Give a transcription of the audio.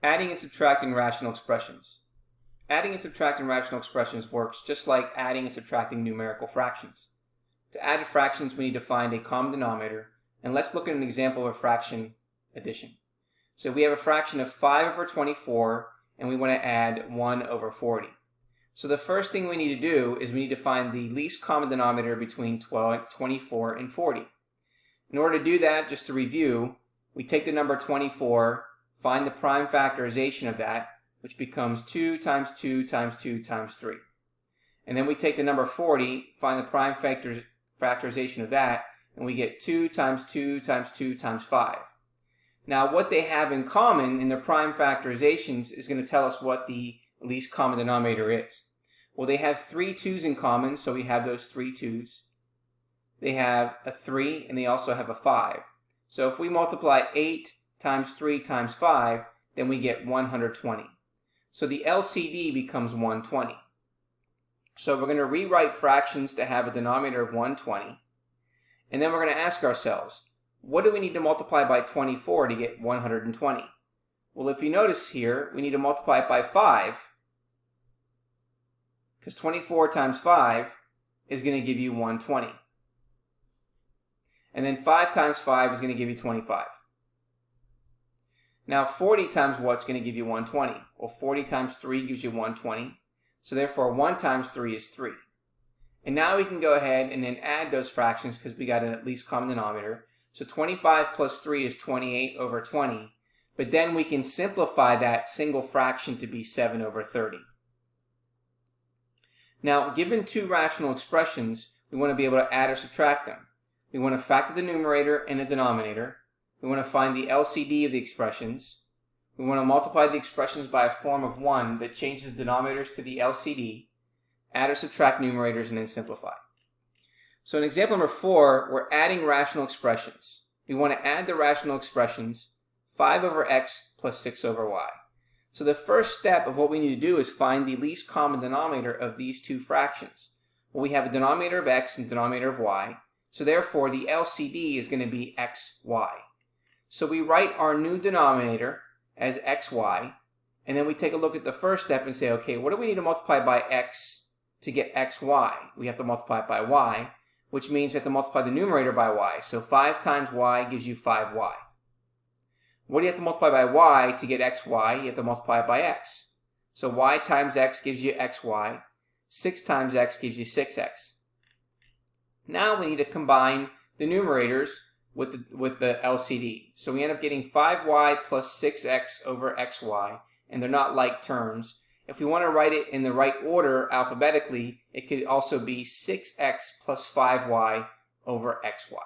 Adding and subtracting rational expressions. Adding and subtracting rational expressions works just like adding and subtracting numerical fractions. To add fractions, we need to find a common denominator, and let's look at an example of a fraction addition. So we have a fraction of 5 over 24, and we want to add 1 over 40. So the first thing we need to do is we need to find the least common denominator between 24 and 40. In order to do that, just to review, we take the number 24, find the prime factorization of that, which becomes 2 times 2 times 2 times 3. And then we take the number 40, find the prime factorization of that, and we get 2 times 2 times 2 times 5. Now what they have in common in their prime factorizations is going to tell us what the least common denominator is. Well, they have 3 2's in common, so we have those 3 2's. They have a 3, and they also have a 5. So if we multiply 8 times 3 times 5, then we get 120. So the LCD becomes 120. So we're going to rewrite fractions to have a denominator of 120. And then we're going to ask ourselves, what do we need to multiply by 24 to get 120? Well, if you notice here, we need to multiply it by 5, because 24 times 5 is going to give you 120. And then 5 times 5 is going to give you 25. Now 40 times what's going to give you 120? Well, 40 times 3 gives you 120. So therefore 1 times 3 is 3. And now we can go ahead and then add those fractions because we got an at least common denominator. So 25 plus 3 is 28 over 20. But then we can simplify that single fraction to be 7 over 30. Now, given two rational expressions, we want to be able to add or subtract them. We want to factor the numerator and the denominator. We want to find the LCD of the expressions. We want to multiply the expressions by a form of 1 that changes the denominators to the LCD, add or subtract numerators, and then simplify. So in example number 4, we're adding rational expressions. We want to add the rational expressions 5 over x plus 6 over y. So the first step of what we need to do is find the least common denominator of these two fractions. Well, we have a denominator of x and a denominator of y, so therefore the LCD is going to be xy. So we write our new denominator as xy, and then we take a look at the first step and say, okay, what do we need to multiply by x to get xy? We have to multiply it by y, which means we have to multiply the numerator by y. So 5 times y gives you 5y. What do you have to multiply by y to get xy? You have to multiply it by x. So y times x gives you xy. 6 times x gives you 6x. Now we need to combine the numerators with the LCD. So we end up getting 5y plus 6x over xy, and they're not like terms. If we want to write it in the right order alphabetically, it could also be 6x plus 5y over xy.